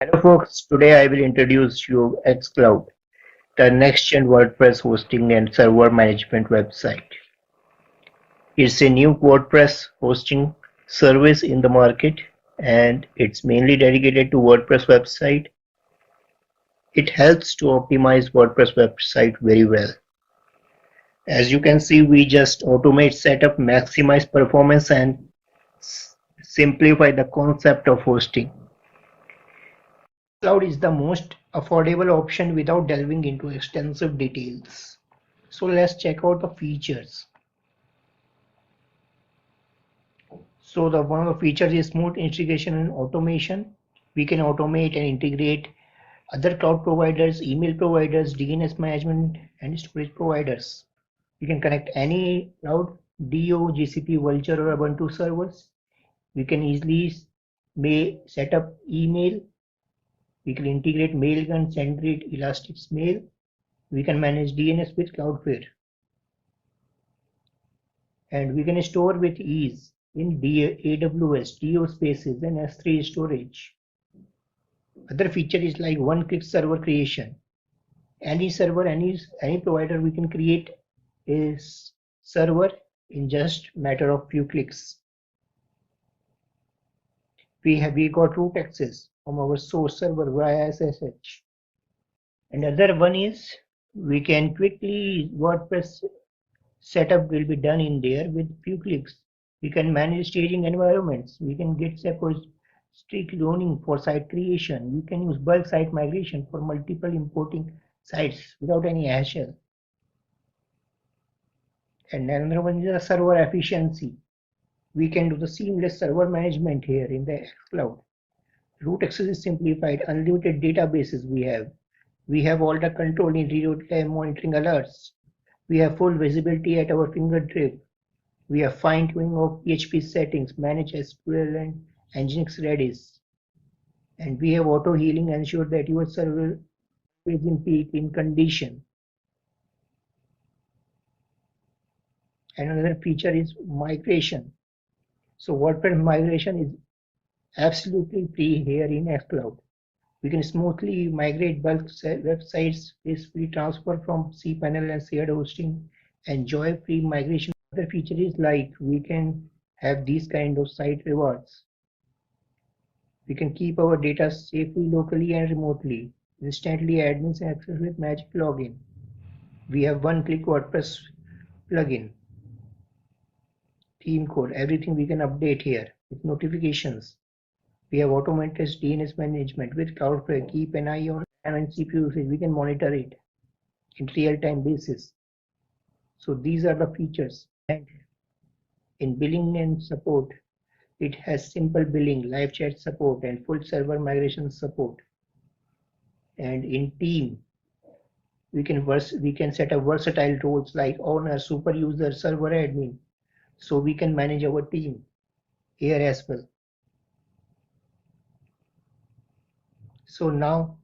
Hello folks, today I will introduce you xCloud, the next-gen WordPress hosting and server management website. It's a new WordPress hosting service in the market and it's mainly dedicated to WordPress website. It helps to optimize WordPress website very well. As you can see, we just automate setup, maximize performance and simplify the concept of hosting. Cloud is the most affordable option without delving into extensive details. So let's check out the features. So the one of the features is smooth integration and automation. We can automate and integrate other cloud providers, email providers, DNS management and storage providers. We can connect any cloud DO, GCP, Vultr or Ubuntu servers. We can easily set up email. We can integrate Mailgun, SendGrid, Elasticmail. We can manage DNS with Cloudflare. And we can store with ease in AWS, DO spaces and S3 storage. Other feature is like one-click server creation. Any server, any provider, we can create a server in just matter of few clicks. We got root access from our source server via SSH. And other one is we can quickly WordPress setup will be done in there with few clicks. We can manage staging environments. We can get strict cloning for site creation. We can use bulk site migration for multiple importing sites without any hassle. And another one is the server efficiency. We can do the seamless server management here in the xCloud. Root access is simplified, unlimited databases we have. We have all the control in real-time monitoring alerts. We have full visibility at our fingertip. We have fine-tuning of PHP settings, manage SQL and Nginx Redis. And we have auto-healing, ensure that your server is in peak in condition. And another feature is migration. So WordPress migration is absolutely free here in xCloud. We can smoothly migrate bulk websites, gracefully transfer from cPanel and shared hosting, enjoy free migration. Other feature is like we can have these kind of site rewards. We can keep our data safely locally and remotely. Instantly admins access with magic login. We have one-click WordPress plugin. Theme code, everything we can update here with notifications. We have automated DNS management with Cloudflare. Keep an eye on RAM and CPU usage. We can monitor it in real-time basis. So these are the features. And in billing and support, it has simple billing, live chat support, and full server migration support. And in team, we can set up versatile roles like owner, super user, server admin. So we can manage our team here as well. So now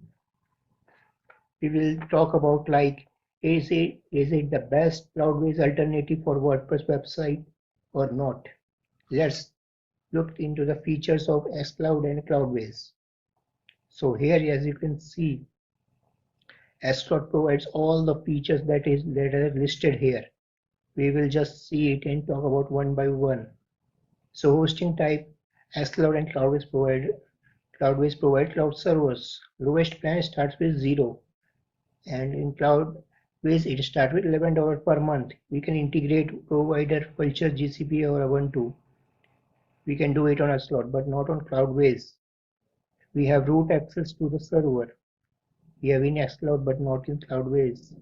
we will talk about like is it the best Cloudways alternative for WordPress website or not? Let's look into the features of xCloud and Cloudways. So here, as you can see, xCloud provides all the features that are listed here. We will just see it and talk about one by one. So hosting type, xCloud and Cloudways provide cloud servers. Lowest plan starts with 0, and in Cloudways it starts with $11 per month. We can integrate provider Vultr, GCP or Ubuntu. We can do it on xCloud, but not on Cloudways. We have root access to the server. We have in xCloud, but not in Cloudways.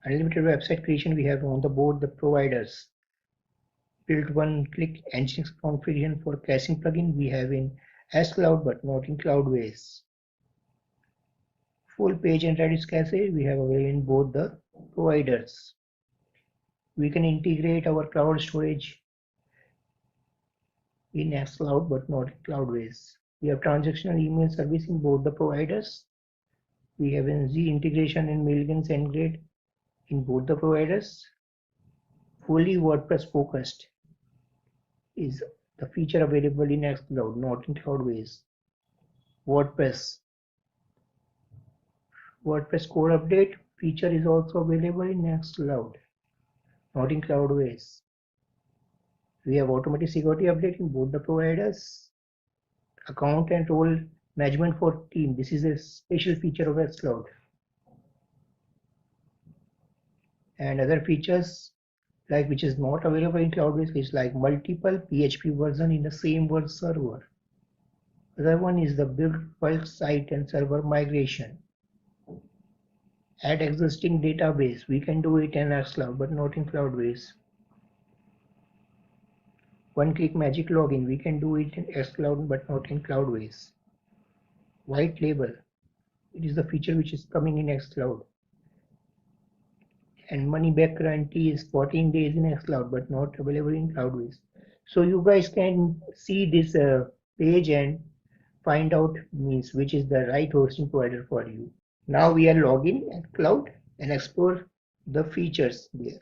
Unlimited website creation we have on board the providers. Built one-click Nginx configuration for caching plugin we have in xCloud, but not in Cloudways. Full page and Redis cache we have available in both the providers. We can integrate our cloud storage in xCloud, but not in Cloudways. We have transactional email service in both the providers. We have NZ integration in Mailgun, SendGrid in both the providers. Fully WordPress focused is the feature available in xCloud, not in Cloudways. WordPress core update feature is also available in xCloud, not in Cloudways. We have automatic security update in both the providers. Account and role management for team. This is a special feature of xCloud. And other features like which is not available in Cloudways is like multiple PHP version in the same word server. Other one is the build bulk site and server migration. Add existing database. We can do it in xCloud but not in Cloudways. One-click magic login. We can do it in xCloud but not in Cloudways. White label. It is the feature which is coming in xCloud. And money back guarantee is 14 days in xCloud but not available in Cloudways. So you guys can see this page and find out means which is the right hosting provider for you. Now we are logging at Cloud and explore the features there.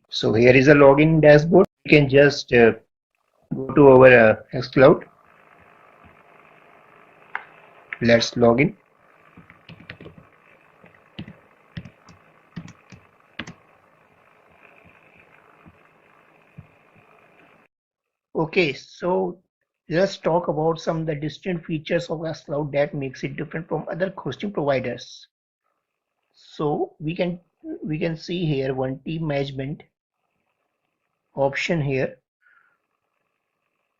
So here is a login dashboard. You can just go to our xCloud. Let's log in. Okay, so let's talk about some of the distinct features of xCloud that makes it different from other hosting providers. So we can see here one team management option here.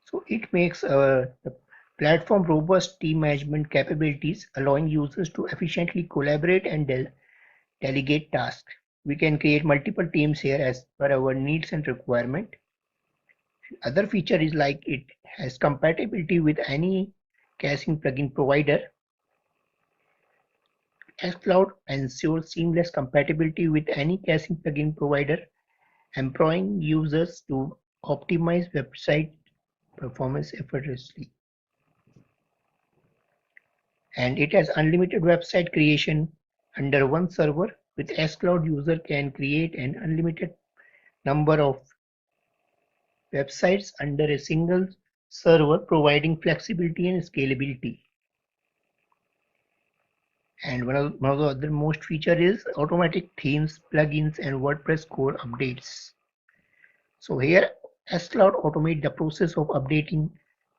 So it makes the platform robust team management capabilities, allowing users to efficiently collaborate and delegate tasks. We can create multiple teams here as per our needs and requirement. Other feature is like it has compatibility with any caching plugin provider. xCloud ensures seamless compatibility with any caching plugin provider, empowering users to optimize website performance effortlessly. And it has unlimited website creation under one server. With xCloud, user can create an unlimited number of websites under a single server, providing flexibility and scalability. And one of the other most feature is automatic themes, plugins, and WordPress core updates. So here, xCloud automate the process of updating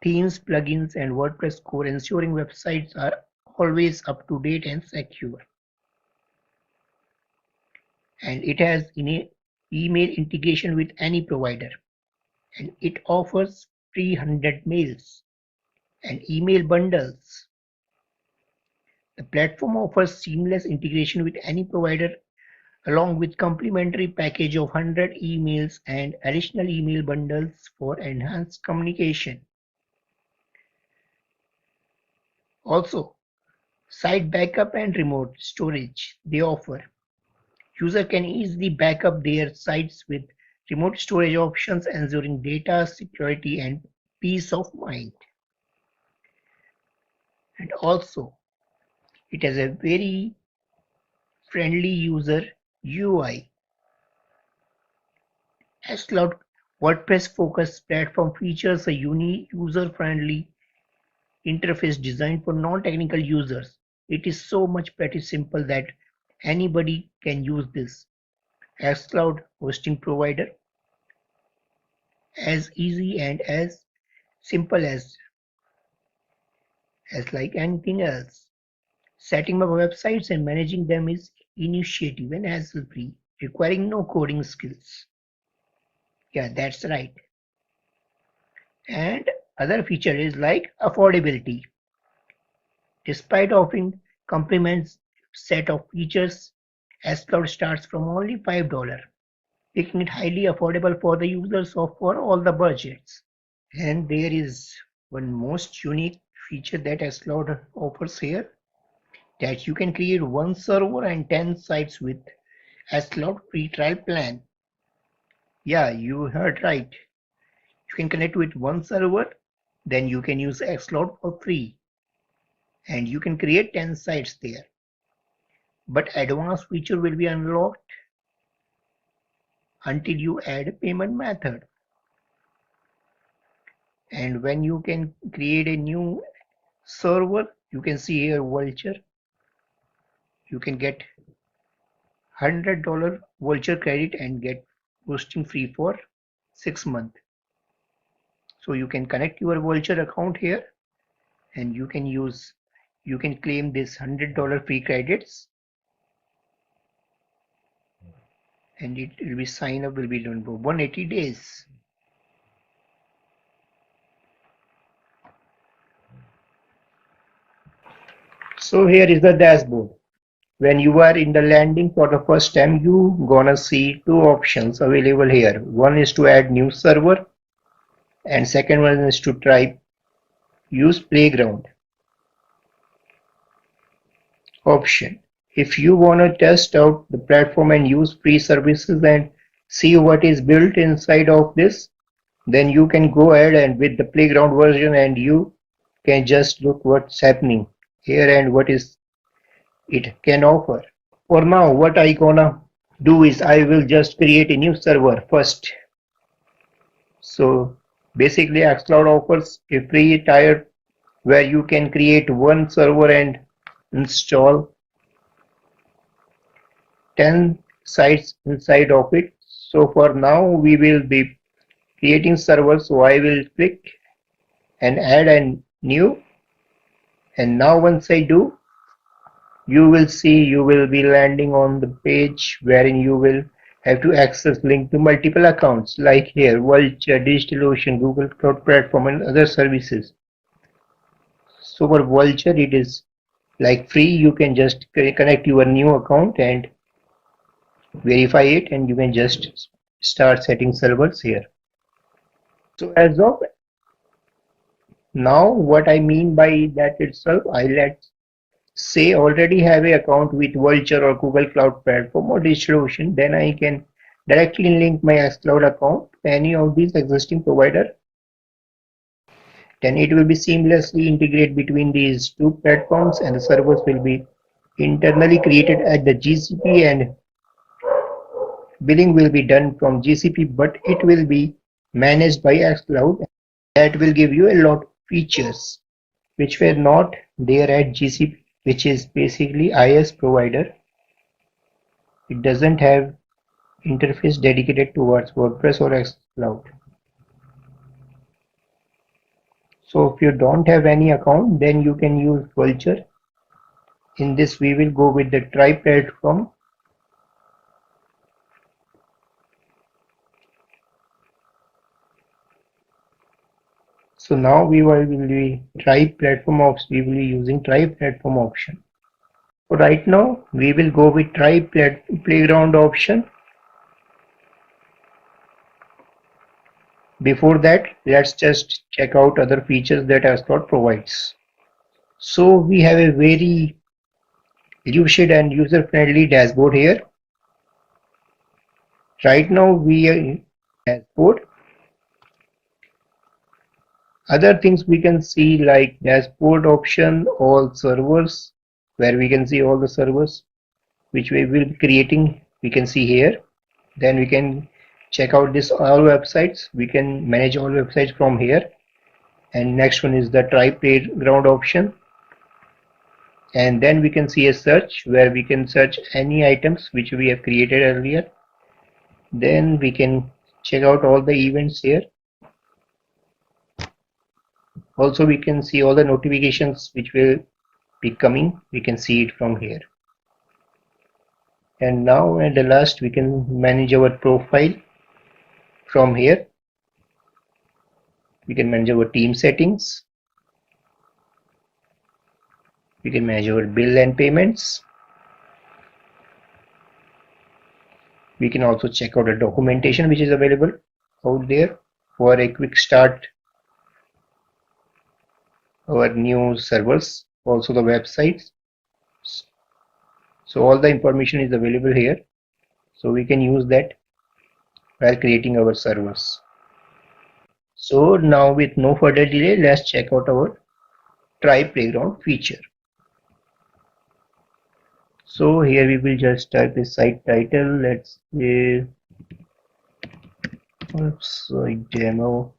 themes, plugins, and WordPress core, ensuring websites are always up to date and secure. And it has email integration with any provider. And it offers 300 mails and email bundles. The platform offers seamless integration with any provider along with complimentary package of 100 emails and additional email bundles for enhanced communication. Also, site backup and remote storage they offer. User can easily back up their sites with remote storage options, ensuring data security and peace of mind. And also, it has a very friendly user UI. xCloud WordPress-focused platform features a unique user-friendly interface designed for non-technical users. It is so much pretty simple that anybody can use this xCloud hosting provider as easy and as simple as like anything else. Setting up websites and managing them is initiative and hassle-free, requiring no coding skills. Yeah, that's right. And other feature is like affordability. Despite offering comprehensive set of features, xCloud starts from only $5, making it highly affordable for the users of for all the budgets. And there is one most unique feature that xCloud offers here, that you can create one server and 10 sites with xCloud free trial plan. Yeah, you heard right. You can connect with one server, then you can use xCloud for free. And you can create 10 sites there. But advanced feature will be unlocked until you add a payment method. And when you can create a new server, You can see here Vultr. You can get $100 Vultr credit and get hosting free for 6 months. So you can connect your Vultr account here and you can claim this $100 free credits, and it will be sign up will be done for 180 days. So here is the dashboard. When you are in the landing for the first time, you gonna see two options available here. One is to add new server and second one is to try use playground option. If you wanna test out the platform and use free services and see what is built inside of this, then you can go ahead and with the playground version and you can just look what's happening here and what is it can offer. For now, what I gonna do is I will just create a new server first. So basically xCloud offers a free tier where you can create one server and install 10 sites inside of it. So for now we will be creating servers, so I will click and add a new, and now once I do, you will see you will be landing on the page wherein you will have to access link to multiple accounts like here Vultr, DigitalOcean, Google Cloud Platform and other services. So for Vultr it is like free, you can just connect your new account and verify it and you can just start setting servers here. So as of now, what I mean by that itself, I let's say already have an account with Vultr or Google Cloud Platform or DigitalOcean, then I can directly link my xCloud account to any of these existing provider. Then it will be seamlessly integrate between these two platforms and the servers will be internally created at the GCP and billing will be done from GCP, but it will be managed by xCloud. That will give you a lot of features which were not there at GCP, which is basically IaaS provider. It doesn't have interface dedicated towards WordPress or xCloud. So if you don't have any account, then you can use Vultr. In this we will go with the Try platform. So now we will be Try platform option. We will be using Try platform option. So right now we will go with Try playground option. Before that, let's just check out other features that xCloud provides. So we have a very lucid and user-friendly dashboard here. Right now we are in dashboard. Other things we can see like dashboard option, all servers, where we can see all the servers which we will be creating. We can see here. Then we can check out this all websites. We can manage all websites from here. And next one is the Try playground option. And then we can see a search where we can search any items which we have created earlier. Then we can check out all the events here. Also we can see all the notifications which will be coming. We can see it from here. And now at the last we can manage our profile from here. We can manage our team settings. We can manage our bill and payments. We can also check out the documentation which is available out there for a quick start our new servers, also the websites. So all the information is available here, so we can use that while creating our servers. So now with no further delay, let's check out our Try playground feature. So here we will just type a site title. Let's say website demo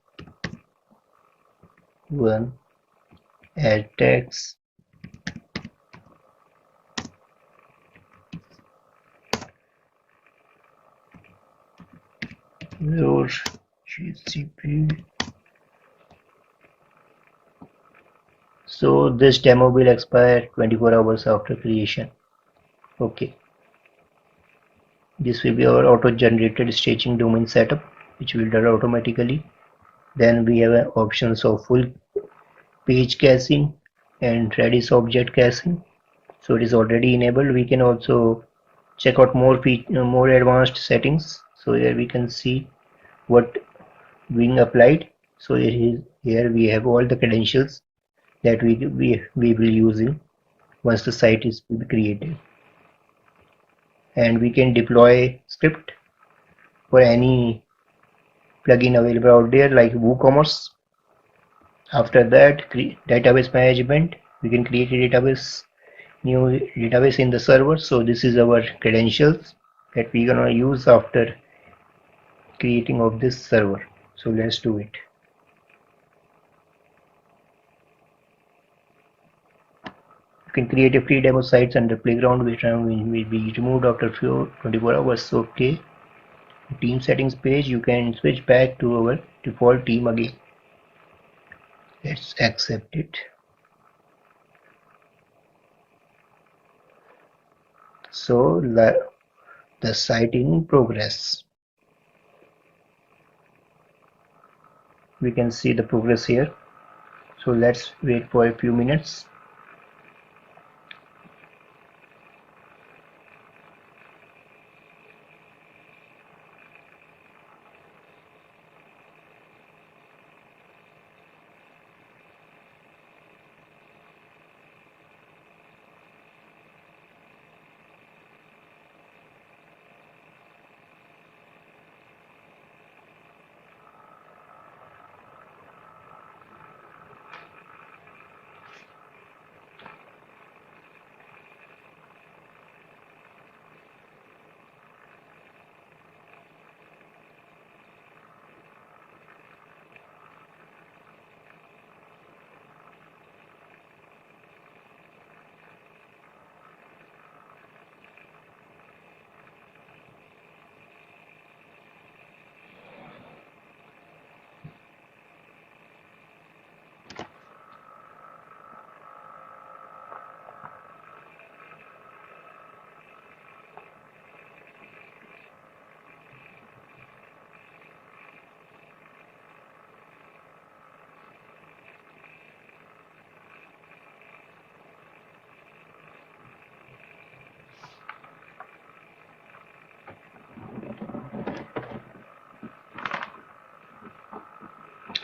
1, add text, your GCP. So this demo will expire 24 hours after creation. Okay. This will be our auto-generated staging domain setup, which will done automatically. Then we have options of full page caching and Redis object caching. So it is already enabled. We can also check out more advanced settings. So here we can see what being applied. So here we have all the credentials that we will use in once the site is created, and we can deploy script for any plugin available out there like WooCommerce. After that, database management, we can create a new database in the server. So this is our credentials that we're gonna use after creating of this server. So let's do it. You can create a free demo sites under playground, which will be removed after 24 hours. Okay. Team settings page, you can switch back to our default team again. Let's accept it. So the site in progress. We can see the progress here. So let's wait for a few minutes.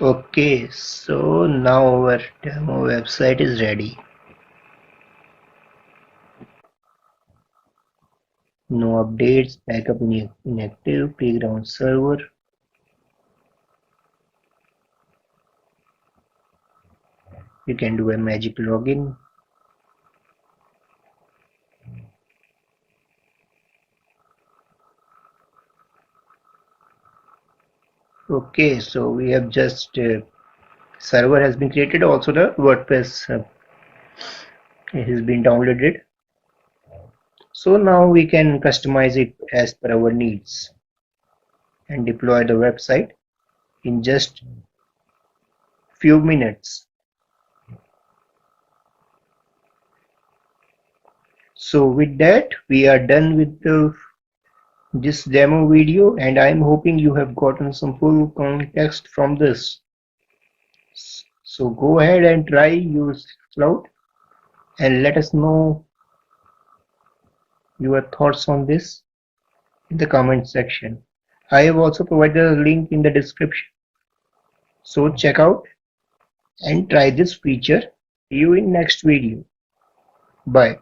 Okay, so now our demo website is ready. No updates, backup inactive, playground server. You can do a magic login. Okay, so we have just server has been created. Also the WordPress has been downloaded. So now we can customize it as per our needs and deploy the website in just few minutes. So with that, we are done with this demo video, and I'm hoping you have gotten some full context from this. So go ahead and try use Cloud and let us know your thoughts on this in the comment section. I have also provided a link in the description. So check out and try this feature. See you in next video. Bye.